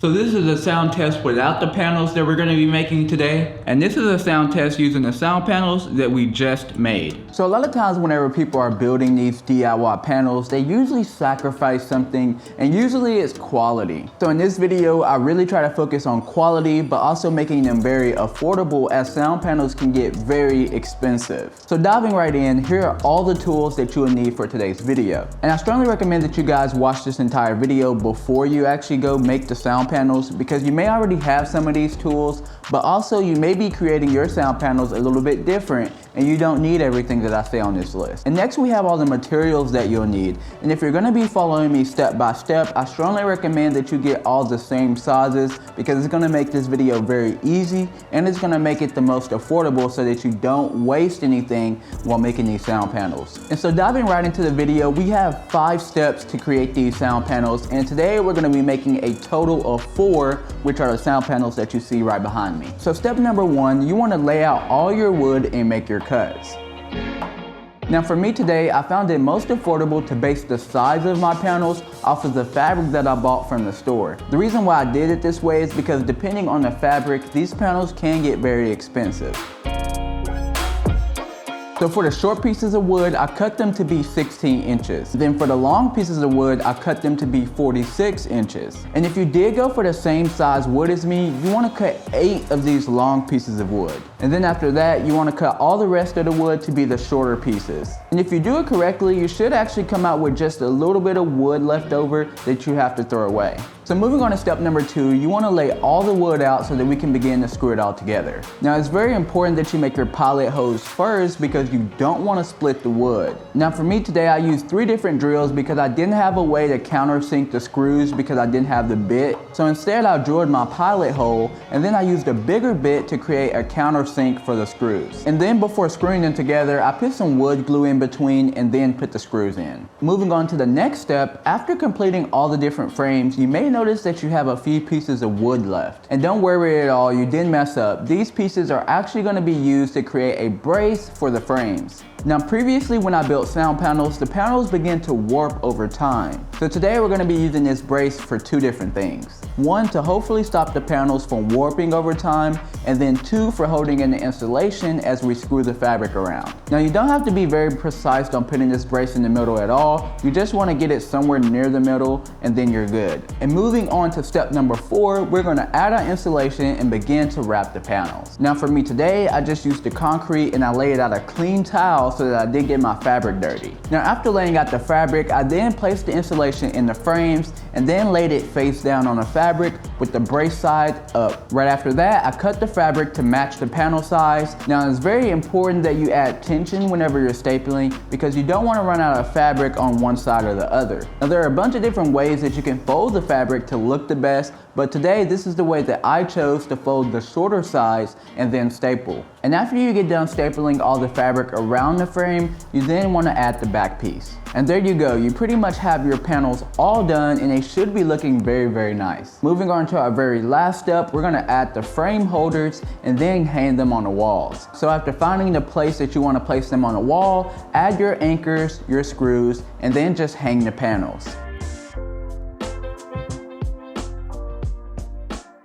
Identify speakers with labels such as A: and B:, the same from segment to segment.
A: So this is a sound test without the panels that we're going to be making today. And this is a sound test using the sound panels that we just made. So a lot of times whenever people are building these DIY panels, they usually sacrifice something, and usually it's quality. So in this video, I really try to focus on quality, but also making them very affordable, as sound panels can get very expensive. So diving right in, here are all the tools that you will need for today's video. And I strongly recommend that you guys watch this entire video before you actually go make the sound panels, because you may already have some of these tools, but also you may be creating your sound panels a little bit different, and you don't need everything that I say on this list. And next we have all the materials that you'll need. And if you're gonna be following me step by step, I strongly recommend that you get all the same sizes, because it's gonna make this video very easy, and it's gonna make it the most affordable so that you don't waste anything while making these sound panels. And so diving right into the video, we have 5 steps to create these sound panels, and today we're gonna be making a total of 4, which are the sound panels that you see right behind me. So step number 1, you wanna lay out all your wood and make your cuts. Now for me today, I found it most affordable to base the size of my panels off of the fabric that I bought from the store. The reason why I did it this way is because depending on the fabric, these panels can get very expensive. So for the short pieces of wood, I cut them to be 16 inches. Then for the long pieces of wood, I cut them to be 46 inches. And if you did go for the same size wood as me, you want to cut 8 of these long pieces of wood. And then after that, you want to cut all the rest of the wood to be the shorter pieces. And if you do it correctly, you should actually come out with just a little bit of wood left over that you have to throw away. So moving on to step number 2, you want to lay all the wood out so that we can begin to screw it all together. Now it's very important that you make your pilot hose first, because you don't want to split the wood. Now for me today, I used 3 different drills because I didn't have a way to countersink the screws because I didn't have the bit. So instead I drilled my pilot hole, and then I used a bigger bit to create a countersink for the screws. And then before screwing them together, I put some wood glue in between and then put the screws in. Moving on to the next step, after completing all the different frames, you may notice that you have a few pieces of wood left. And don't worry at all, you didn't mess up. These pieces are actually going to be used to create a brace for the frames. Now previously when I built sound panels, the panels begin to warp over time. So today we're going to be using this brace for 2 different things. 1, to hopefully stop the panels from warping over time, and then 2, for holding in the insulation as we screw the fabric around. Now you don't have to be very precise on putting this brace in the middle at all. You just want to get it somewhere near the middle, and then you're good. And moving on to step number 4, we're going to add our insulation and begin to wrap the panels. Now for me today, I just used the concrete and I laid out a clean towel so that I didn't get my fabric dirty. Now after laying out the fabric, I then placed the insulation in the frames and then laid it face down on the fabric with the brace side up. Right after that, I cut the fabric to match the panel size. Now it's very important that you add tension whenever you're stapling, because you don't want to run out of fabric on one side or the other. Now there are a bunch of different ways that you can fold the fabric to look the best, but today this is the way that I chose to fold the shorter sides and then staple. And after you get done stapling all the fabric around the frame, you then want to add the back piece. And there you go, you pretty much have your panels all done, and they should be looking very, very nice. Moving on to our very last step, we're gonna add the frame holders and then hang them on the walls. So after finding the place that you wanna place them on the wall, add your anchors, your screws, and then just hang the panels.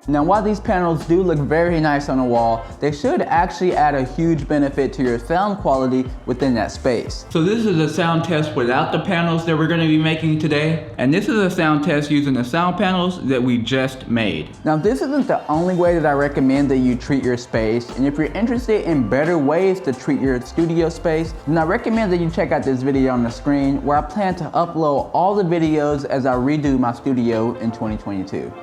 A: Now while these panels do look very nice on the wall, they should actually add a huge benefit to your sound quality within that space. So this is a sound test without the panels that we're going to be making today. And this is a sound test using the sound panels that we just made. Now this isn't the only way that I recommend that you treat your space. And if you're interested in better ways to treat your studio space, then I recommend that you check out this video on the screen, where I plan to upload all the videos as I redo my studio in 2022.